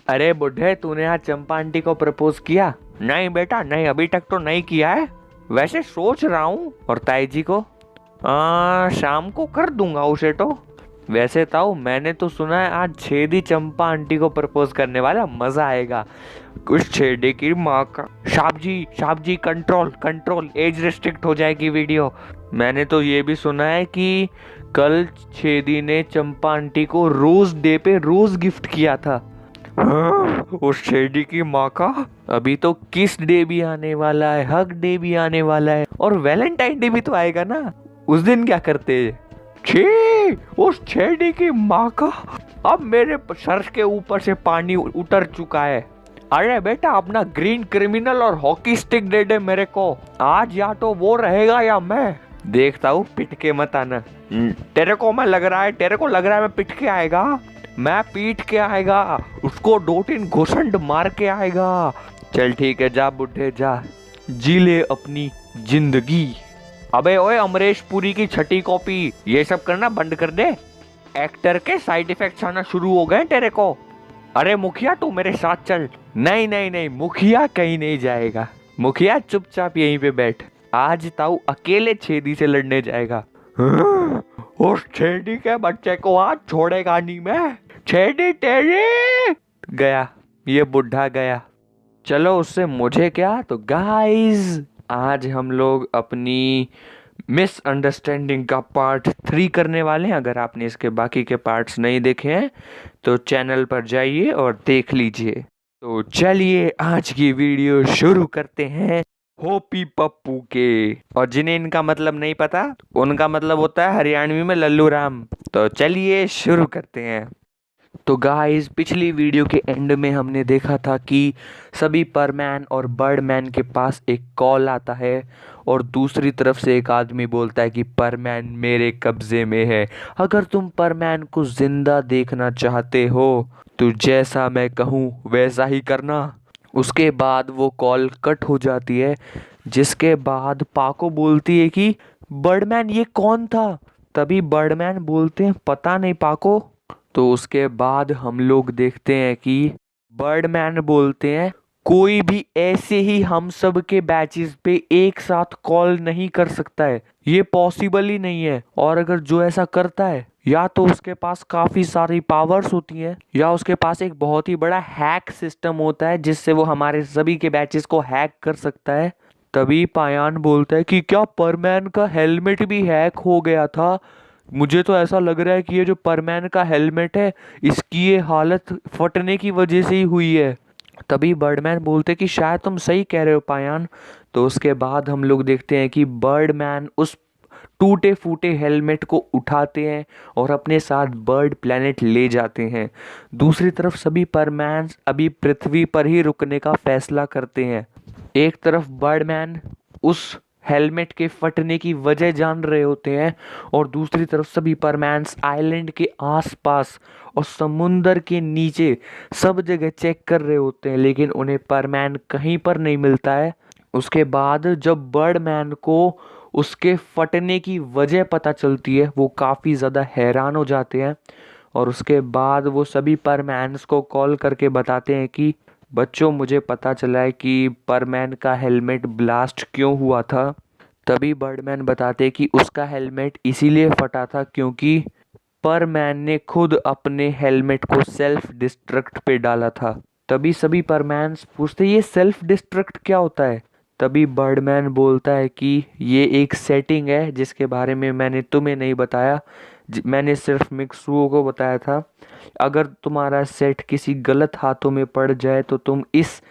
अरे बुढ़े, तूने आज चंपा आंटी को प्रपोज किया? नहीं बेटा नहीं, अभी तक तो नहीं किया है। वैसे सोच रहा हूँ। और ताई जी को शाम को कर दूंगा उसे तो। वैसे ताऊ, मैंने तो सुना है आज छेदी चंपा आंटी को प्रपोज करने वाला, मजा आएगा। उस छेदी की माँ का। साहब जी कंट्रोल कंट्रोल, एज रिस्ट्रिक्ट हो जाएगी वीडियो। मैंने तो ये भी सुना है कि कल छेदी ने चंपा आंटी को रोज डे पे रोज गिफ्ट किया था। हाँ, उस शेडी की माँ का। अभी तो किस डे भी आने वाला है, हग डे भी आने वाला है, और वैलेंटाइन डे भी तो आएगा ना। उस दिन क्या करते हैं? छी, उस शेडी की माँ का। अब मेरे सर के ऊपर से पानी उतर चुका है। अरे बेटा, अपना ग्रीन क्रिमिनल और हॉकी स्टिक दे दे मेरे को। आज या तो वो रहेगा या मैं। देखता हूँ, पिट के मत आना। तेरे को लग रहा है मैं पिट के आएगा। मैं पीट के आएगा, उसको 2-3 घुसंड मार के आएगा। चल ठीक है, जा बुढ़े जा, जी ले अपनी जिंदगी। अबे ओए अमरीश पुरी की छठी कॉपी, ये सब करना बंद कर दे। एक्टर के साइड इफेक्ट्स आना शुरू हो गए तेरे को। अरे मुखिया, तू मेरे साथ चल। नहीं नहीं नहीं, मुखिया कहीं नहीं जाएगा। मुखिया चुपचाप यहीं पे बैठ। आज ताऊ अकेले छेदी से लड़ने जाएगा। हाँ, उस छेदी के बच्चे को आज छोड़ेगा नहीं मैं। छेदी तेरी। गया, ये बुढ़ा गया। चलो उससे मुझे क्या। तो गाइस, आज हम लोग अपनी मिसअंडरस्टैंडिंग का पार्ट 3 करने वाले हैं। अगर आपने इसके बाकी के पार्ट्स नहीं देखे हैं तो चैनल पर जाइए और देख लीजिए। तो चलिए आज की वीडियो शुरू करते हैं होपी पप्पू के। और जिन्हें इनका मतलब नहीं पता, उनका मतलब होता है हरियाणवी में लल्लू राम। तो चलिए शुरू करते हैं। तो गाइस, पिछली वीडियो के एंड में हमने देखा था कि सभी परमैन और बर्डमैन के पास एक कॉल आता है और दूसरी तरफ से एक आदमी बोलता है कि परमैन मेरे कब्जे में है। अगर तुम परमैन को जिंदा देखना चाहते हो तो जैसा मैं कहूँ वैसा ही करना। उसके बाद वो कॉल कट हो जाती है, जिसके बाद पाको बोलती है कि बर्डमैन ये कौन था। तभी बर्डमैन बोलते हैं पता नहीं पाको। तो उसके बाद हम लोग देखते हैं कि बर्डमैन बोलते हैं कोई भी ऐसे ही हम सब के बैचेस पे एक साथ कॉल नहीं कर सकता है, ये पॉसिबल ही नहीं है। और अगर जो ऐसा करता है, या तो उसके पास काफी सारी पावर्स होती हैं, या उसके पास एक बहुत ही बड़ा हैक सिस्टम होता है जिससे वो हमारे सभी के बैचेस को हैक कर सकता है। तभी पायान बोलता है कि क्या परमैन का हेलमेट भी हैक हो गया था? मुझे तो ऐसा लग रहा है कि ये जो परमैन का हेलमेट है, इसकी ये हालत फटने की वजह से ही हुई है। तभी बर्डमैन बोलते कि शायद तुम सही कह रहे हो पायान। तो उसके बाद हम लोग देखते हैं कि बर्डमैन उस टूटे फूटे हेलमेट को उठाते हैं और अपने साथ बर्ड प्लेनेट ले जाते हैं। दूसरी तरफ सभी परमैन्स अभी पृथ्वी पर ही रुकने का फैसला करते हैं। एक तरफ बर्डमैन उस हेलमेट के फटने की वजह जान रहे होते हैं, और दूसरी तरफ सभी परमैन्स आइलैंड के आसपास और समुंदर के नीचे सब जगह चेक कर रहे होते हैं, लेकिन उन्हें परमैन कहीं पर नहीं मिलता है। उसके बाद जब बर्डमैन को उसके फटने की वजह पता चलती है, वो काफ़ी ज़्यादा हैरान हो जाते हैं। और उसके बाद वो सभी परमैन्स को कॉल करके बताते हैं कि बच्चों, मुझे पता चला है कि परमैन का हेलमेट ब्लास्ट क्यों हुआ था। तभी बर्डमैन बताते कि उसका हेलमेट इसीलिए फटा था क्योंकि परमैन ने खुद अपने हेलमेट को सेल्फ डिस्ट्रक्ट पे डाला था। तभी सभी परमैन्स पूछते ये सेल्फ डिस्ट्रक्ट क्या होता है। तभी बर्डमैन बोलता है कि ये एक सेटिंग है जिसके बारे में मैंने तुम्हें नहीं बताया, मैंने सिर्फ मिक्सुओ को बताया था। अगर तुम्हारा सेट किसी गलत हाथों में पड़ जाए तो तुम इस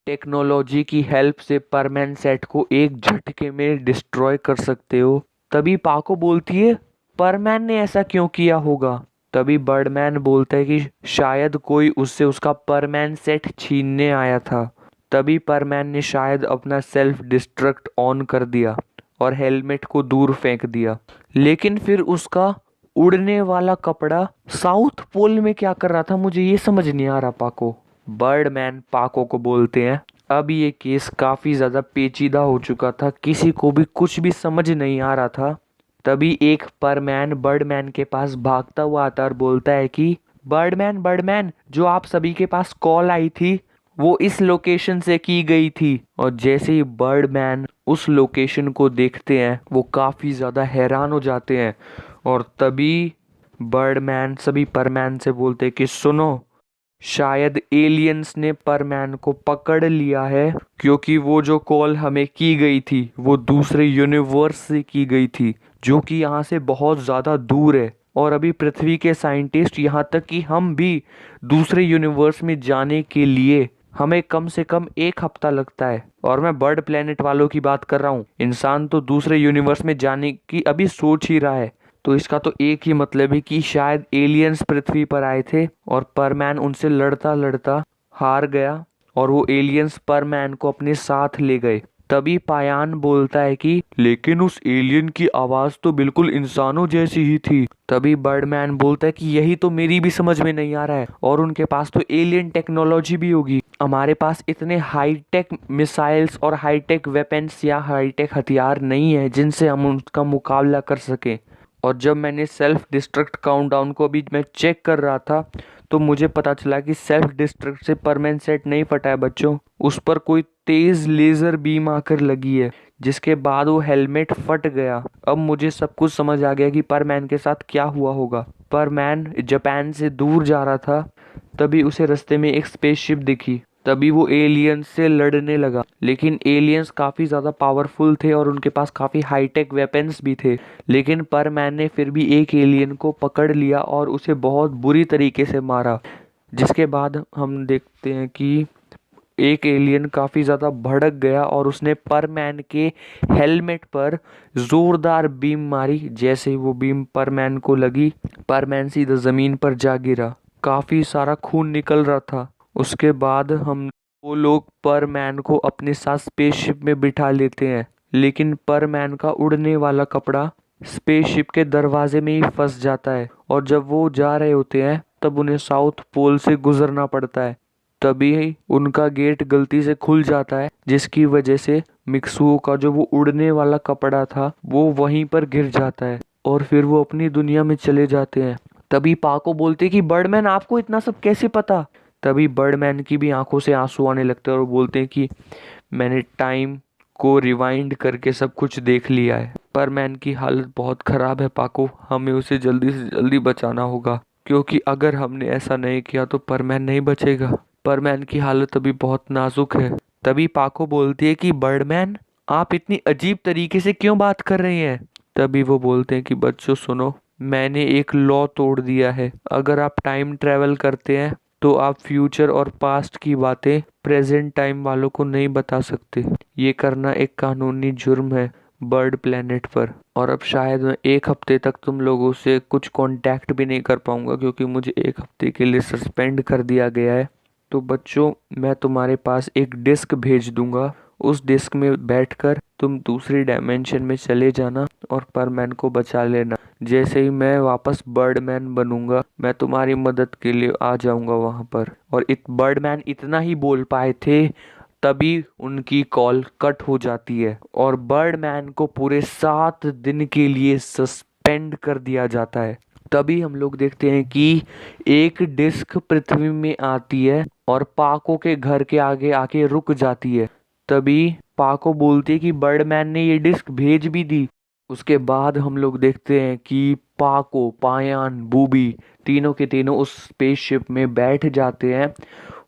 टेक्नोलॉजी की हेल्प से परमैन सेट को एक झटके में डिस्ट्रॉय कर सकते हो। तभी पाको बोलती है परमैन ने ऐसा क्यों किया होगा। तभी बर्डमैन बोलता है कि शायद कोई उससे उसका परमैन सेट छीनने आया था। तभी परमैन ने शायद अपना सेल्फ डिस्ट्रक्ट ऑन कर दिया और हेलमेट को दूर फेंक दिया। लेकिन फिर उसका उड़ने वाला कपड़ा साउथ पोल में क्या कर रहा था, मुझे ये समझ नहीं आ रहा पाको। बर्डमैन पाको को बोलते हैं अब ये केस काफ़ी ज़्यादा पेचीदा हो चुका था, किसी को भी कुछ भी समझ नहीं आ रहा था। तभी एक परमैन बर्डमैन के पास भागता हुआ आता और बोलता है कि बर्डमैन बर्डमैन, जो आप सभी के पास कॉल आई थी वो इस लोकेशन से की गई थी। और जैसे ही बर्डमैन उस लोकेशन को देखते हैं वो काफी ज्यादा हैरान हो जाते हैं। और तभी बर्डमैन सभी परमैन से बोलते कि सुनो, शायद एलियंस ने परमैन को पकड़ लिया है, क्योंकि वो जो कॉल हमें की गई थी वो दूसरे यूनिवर्स से की गई थी, जो कि यहाँ से बहुत ज़्यादा दूर है। और अभी पृथ्वी के साइंटिस्ट, यहाँ तक कि हम भी दूसरे यूनिवर्स में जाने के लिए हमें कम से कम 1 हफ्ता लगता है। और मैं बर्ड प्लेनेट वालों की बात कर रहा हूँ, इंसान तो दूसरे यूनिवर्स में जाने की अभी सोच ही रहा है। तो इसका तो एक ही मतलब है कि शायद एलियंस पृथ्वी पर आए थे और परमैन उनसे लड़ता लड़ता हार गया और वो एलियंस परमैन को अपने साथ ले गए। तभी पायान बोलता है कि लेकिन उस एलियन की आवाज तो बिल्कुल इंसानों जैसी ही थी। तभी बर्डमैन बोलता है कि यही तो मेरी भी समझ में नहीं आ रहा है, और उनके पास तो एलियन टेक्नोलॉजी भी होगी। हमारे पास इतने हाईटेक मिसाइल्स और हाईटेक वेपन्स या हाईटेक हथियार नहीं है जिनसे हम उनका मुकाबला कर सकें। और जब मैंने सेल्फ डिस्ट्रक्ट काउंटडाउन को भी मैं चेक कर रहा था तो मुझे पता चला कि सेल्फ डिस्ट्रक्ट से परमानेंट सेट नहीं फटा है बच्चों, उस पर कोई तेज लेजर बीम आकर लगी है, जिसके बाद वो हेलमेट फट गया। अब मुझे सब कुछ समझ आ गया कि परमैन के साथ क्या हुआ होगा। परमैन जापान से दूर जा रहा था, तभी उसे रास्ते में एक स्पेसशिप दिखी। तभी वो एलियंस से लड़ने लगा, लेकिन एलियंस काफी ज्यादा पावरफुल थे और उनके पास काफी हाईटेक वेपन्स भी थे। लेकिन परमैन ने फिर भी एक एलियन को पकड़ लिया और उसे बहुत बुरी तरीके से मारा, जिसके बाद हम देखते हैं कि एक एलियन काफी ज्यादा भड़क गया और उसने परमैन के हेलमेट पर जोरदार बीम मारी। जैसे ही वो बीम परमैन को लगी, परमैन सीधा जमीन पर जा गिरा, काफी सारा खून निकल रहा था। उसके बाद हम वो लोग परमैन को अपने साथ स्पेसशिप में बिठा लेते हैं, लेकिन परमैन का उड़ने वाला कपड़ा स्पेसशिप के दरवाजे में ही फंस जाता है। और जब वो जा रहे होते हैं तब उन्हें साउथ पोल से गुजरना पड़ता है। तभी उनका गेट गलती से खुल जाता है, जिसकी वजह से मिक्सुओ का जो वो उड़ने वाला कपड़ा था वो वहीं पर गिर जाता है और फिर वो अपनी दुनिया में चले जाते हैं। तभी पाको बोलते कि बर्डमैन, आपको इतना सब कैसे पता? तभी बर्डमैन की भी आंखों से आंसू आने लगते हैं और बोलते हैं कि मैंने टाइम को रिवाइंड करके सब कुछ देख लिया है। परमैन की हालत बहुत खराब है पाको, हमें उसे जल्दी से जल्दी बचाना होगा, क्योंकि अगर हमने ऐसा नहीं किया तो परमैन नहीं बचेगा। परमैन की हालत अभी बहुत नाजुक है। तभी पाको बोलती है कि बर्डमैन, आप इतनी अजीब तरीके से क्यों बात कर रही हैं? तभी वो बोलते हैं कि बच्चों सुनो, मैंने एक लॉ तोड़ दिया है। अगर आप टाइम ट्रेवल करते हैं तो आप फ्यूचर और पास्ट की बातें प्रेजेंट टाइम वालों को नहीं बता सकते। ये करना एक कानूनी जुर्म है बर्ड प्लेनेट पर। और अब शायद मैं 1 हफ्ते तक तुम लोगों से कुछ कांटेक्ट भी नहीं कर पाऊंगा, क्योंकि मुझे 1 हफ्ते के लिए सस्पेंड कर दिया गया है। तो बच्चों, मैं तुम्हारे पास एक डिस्क भेज दूंगा, उस डिस्क में बैठकर तुम दूसरी डायमेंशन में चले जाना और परमैन को बचा लेना। जैसे ही मैं वापस बर्डमैन बनूंगा मैं तुम्हारी मदद के लिए आ जाऊंगा वहां पर। और बर्डमैन इतना ही बोल पाए थे, तभी उनकी कॉल कट हो जाती है और बर्डमैन को पूरे 7 दिन के लिए सस्पेंड कर दिया जाता है। तभी हम लोग देखते हैं कि एक डिस्क पृथ्वी में आती है और पाको के घर के आगे आके रुक जाती है। तभी पाको बोलती है कि बर्डमैन ने ये डिस्क भेज भी दी। उसके बाद हम लोग देखते हैं कि पाको, पायान, बूबी तीनों के तीनों उस स्पेसशिप में बैठ जाते हैं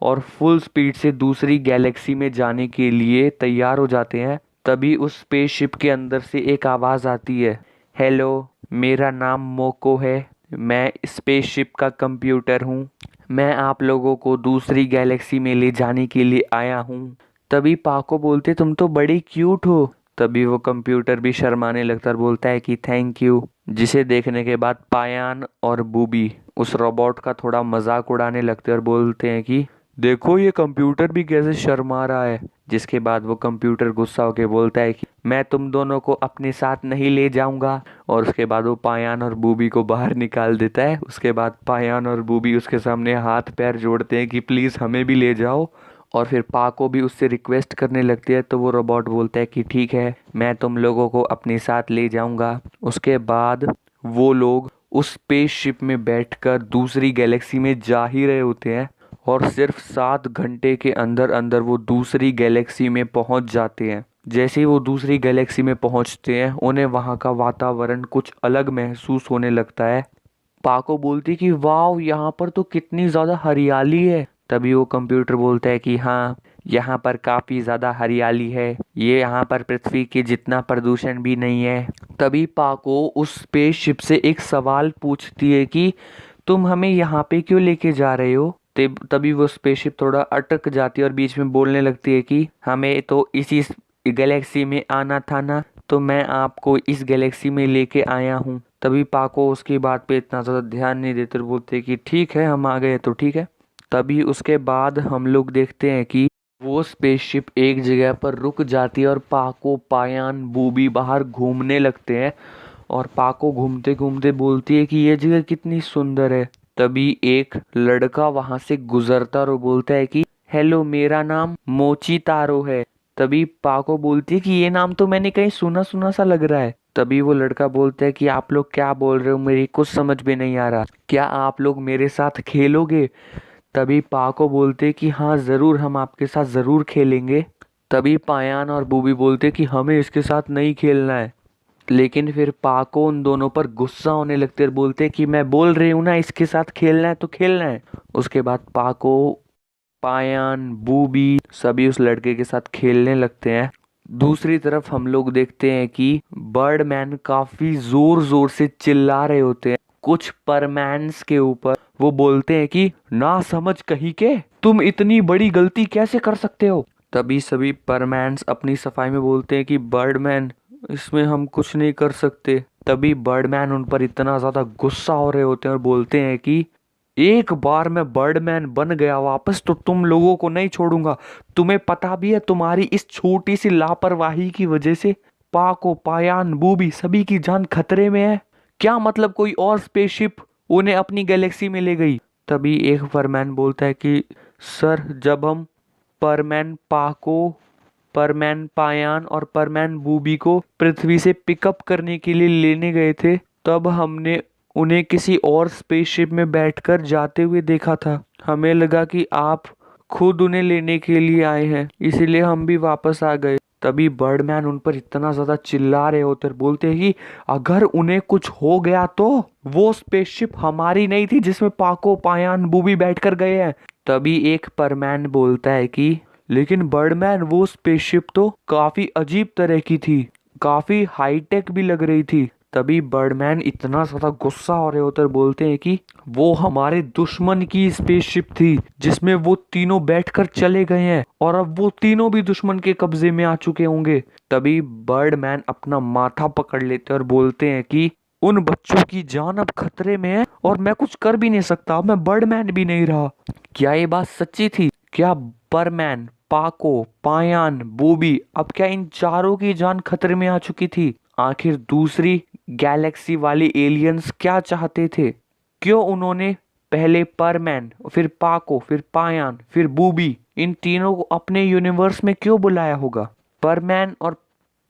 और फुल स्पीड से दूसरी गैलेक्सी में जाने के लिए तैयार हो जाते हैं। तभी उस स्पेसशिप के अंदर से एक आवाज आती है, हेलो, मेरा नाम मोको है, मैं स्पेसशिप का कंप्यूटर हूँ, मैं आप लोगों को दूसरी गैलेक्सी में ले जाने के लिए आया हूँ। तभी पाको बोलते तुम तो बड़ी क्यूट हो। तभी वो कंप्यूटर भी शर्माने लगता और बोलता है कि थैंक यू। जिसे देखने के बाद पायान और बूबी उस रोबोट का थोड़ा मजाक उड़ाने लगते और बोलते हैं कि देखो ये कंप्यूटर भी कैसे शर्मा रहा है। जिसके बाद वो कंप्यूटर गुस्सा होकर बोलता है कि मैं तुम दोनों को अपने साथ नहीं ले जाऊंगा। और उसके बाद वो पायान और बूबी को बाहर निकाल देता है। उसके बाद पायान और बूबी उसके सामने हाथ पैर जोड़ते हैं कि प्लीज हमें भी ले जाओ। और फिर पाको भी उससे रिक्वेस्ट करने लगती है, तो वो रोबोट बोलता है कि ठीक है, मैं तुम लोगों को अपने साथ ले जाऊंगा। उसके बाद वो लोग उस स्पेसशिप में बैठकर दूसरी गैलेक्सी में जा ही रहे होते हैं और सिर्फ 7 घंटे के अंदर अंदर वो दूसरी गैलेक्सी में पहुंच जाते हैं। जैसे ही वो दूसरी गैलेक्सी में पहुंचते हैं उन्हें वहां का वातावरण कुछ अलग महसूस होने लगता है। पाको बोलती कि वाह, यहाँ पर तो कितनी ज्यादा हरियाली है। तभी वो कंप्यूटर बोलता है कि हाँ, यहाँ पर काफी ज्यादा हरियाली है, ये यहाँ पर पृथ्वी के जितना प्रदूषण भी नहीं है। तभी पाको उस स्पेसशिप से एक सवाल पूछती है कि तुम हमें यहाँ पे क्यों लेके जा रहे हो। तभी वो स्पेसशिप थोड़ा अटक जाती है और बीच में बोलने लगती है कि हमें तो इसी गैलेक्सी में आना था ना, तो मैं आपको इस गैलेक्सी में लेके आया हूँ। तभी पाको उसकी बात पे इतना ज़्यादा ध्यान नहीं देते, बोलते कि ठीक है, हम आ गए तो ठीक है। तभी उसके बाद हम लोग देखते हैं कि वो स्पेसशिप एक जगह पर रुक जाती है और पाको, पायान, बूबी बाहर घूमने लगते हैं और पाको घूमते घूमते बोलती है कि ये जगह कितनी सुंदर है। तभी एक लड़का वहां से गुजरता और वो बोलता है कि हेलो, मेरा नाम मोची तारो है। तभी पाको बोलती है कि ये नाम तो मैंने कहीं सुना सुना सा लग रहा है। तभी वो लड़का बोलता है कि आप लोग क्या बोल रहे हो, मेरी कुछ समझ में नहीं आ रहा, क्या आप लोग मेरे साथ खेलोगे। तभी पाको बोलते कि हाँ जरूर, हम आपके साथ जरूर खेलेंगे। तभी पायान और बूबी बोलते कि हमें इसके साथ नहीं खेलना है। लेकिन फिर पाको उन दोनों पर गुस्सा होने लगते और बोलते कि मैं बोल रही हूँ ना, इसके साथ खेलना है तो खेलना है। उसके बाद पाको, पायान, बूबी सभी उस लड़के के साथ खेलने लगते हैं। दूसरी तरफ हम लोग देखते हैं कि बर्डमैन काफी जोर जोर से चिल्ला रहे होते हैं कुछ परमैन्स के ऊपर। वो बोलते हैं कि ना समझ कहीं के, तुम इतनी बड़ी गलती कैसे कर सकते हो। तभी सभी परमैन्स अपनी सफाई में बोलते हैं कि बर्डमैन, इसमें हम कुछ नहीं कर सकते। तभी बर्डमैन उन पर इतना ज्यादा गुस्सा हो रहे होते हैं और बोलते हैं कि एक बार मैं बर्डमैन बन गया वापस तो तुम लोगों को नहीं छोड़ूंगा। तुम्हें पता भी है, तुम्हारी इस छोटी सी लापरवाही की वजह से पाको, पायान, बूबी सभी की जान खतरे में है। क्या मतलब कोई और स्पेसशिप उन्हें अपनी गैलेक्सी में ले गई। तभी एक परमैन बोलता है कि सर, जब हम परमैन पाको, परमैन पायान और परमैन बूबी को पृथ्वी से पिकअप करने के लिए लेने गए थे, तब हमने उन्हें किसी और स्पेसशिप में बैठकर जाते हुए देखा था। हमें लगा कि आप खुद उन्हें लेने के लिए आए हैं, इसीलिए हम भी वापस आ गए। तभी बर्डमैन उन पर इतना ज्यादा चिल्ला रहे होते और बोलते हैं कि अगर उन्हें कुछ हो गया तो वो स्पेसशिप हमारी नहीं थी जिसमें पाको, पायान, बूबी बैठकर गए हैं। तभी एक परमैन बोलता है कि लेकिन बर्डमैन, वो स्पेसशिप तो काफी अजीब तरह की थी, काफी हाईटेक भी लग रही थी। तभी बर्डमैन इतना ज्यादा गुस्सा हो रहे होते और बोलते हैं कि वो हमारे दुश्मन की स्पेसशिप थी जिसमें वो तीनों बैठकर चले गए हैं और अब वो तीनों भी दुश्मन के कब्जे में आ चुके होंगे। तभी बर्डमैन अपना माथा पकड़ लेते और बोलते हैं कि उन बच्चों की जान अब खतरे में है और मैं कुछ कर भी नहीं सकता, मैं बर्डमैन भी नहीं रहा। क्या ये बात सच्ची थी? क्या बर्डमैन, पाको, पायान, बूबी, अब क्या इन चारों की जान खतरे में आ चुकी थी? आखिर दूसरी गैलेक्सी वाले एलियंस क्या चाहते थे? क्यों उन्होंने पहले परमैन, फिर पाको, फिर पायान, फिर बूबी, इन तीनों को अपने यूनिवर्स में क्यों बुलाया होगा? परमैन और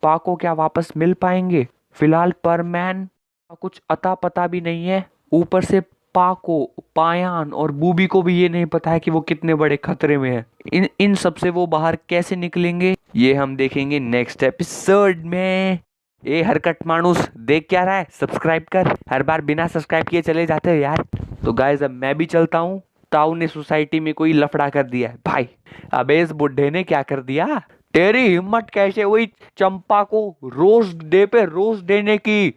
पाको क्या वापस मिल पाएंगे? फिलहाल परमैन का कुछ अता पता भी नहीं है, ऊपर से पाको, पायान और बूबी को भी ये नहीं पता है कि वो कितने बड़े खतरे में है। इन सब से वो बाहर कैसे निकलेंगे, ये हम देखेंगे नेक्स्ट एपिसोड में। ए हरकट मानुस, देख क्या रहा है? सब्सक्राइब कर, हर बार बिना सब्सक्राइब किए चले जाते हो यार। तो गाइस, अब मैं भी चलता हूँ, ताऊ ने सोसाइटी में कोई लफड़ा कर दिया है भाई। अबे इस बुड्ढे ने क्या कर दिया? तेरी हिम्मत कैसे हुई चंपा को रोज डे पे रोज देने की?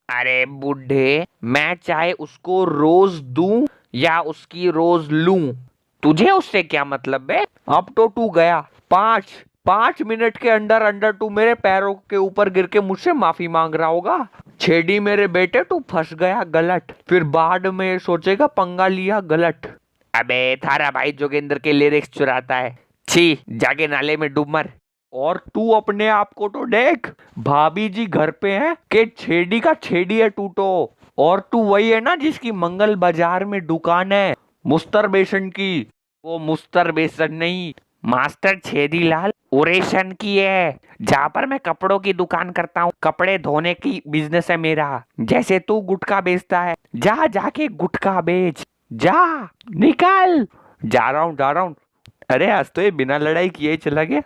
अरे बुड्ढे, मैं चाहे उसको रोज दूं या उसकी रोज लूं, तुझे उससे क्या मतलब है? अब तो तू गया। 5 मिनट के अंदर अंदर तू मेरे पैरों के ऊपर गिर के मुझसे माफी मांग रहा होगा। छेड़ी मेरे बेटे, तू फंस गया गलत, फिर बाद में सोचेगा पंगा लिया गलत। अबे थारा भाई जोगेंद्र के लिरिक्स चुराता है, छी, जाके नाले में डूब मर। और तू अपने आप को तो देख, भाभी जी घर पे है कि छेड़ी का छेड़ी है तू तो। और तू वही है ना जिसकी मंगल बाजार में दुकान है मुस्तर बेसन की। वो मुस्तर बेसन नहीं, मास्टर छेदीलाल ओरेशन की है, जहाँ पर मैं कपड़ों की दुकान करता हूँ। कपड़े धोने की बिजनेस है मेरा। जैसे तू गुटखा बेचता है, जा जाके गुटखा बेच, जा निकल। जा रहा हूँ जा रहा हूँ। अरे आज तो ये बिना लड़ाई किए ही चला गया।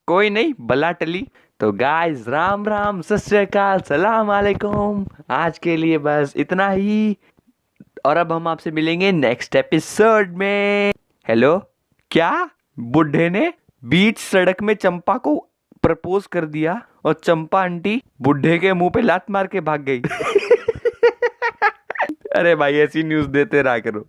कोई नहीं, बला टली। तो गाइस, राम राम, सत श्री अकाल, सलाम अलैकुम। आज के लिए बस इतना ही, और अब हम आपसे मिलेंगे नेक्स्ट एपिसोड में। हेलो, क्या बुढ़े ने बीच सड़क में चंपा को प्रपोज कर दिया और चंपा आंटी बुढ़े के मुंह पे लात मार के भाग गई। अरे भाई, ऐसी न्यूज़ देते रहा करो।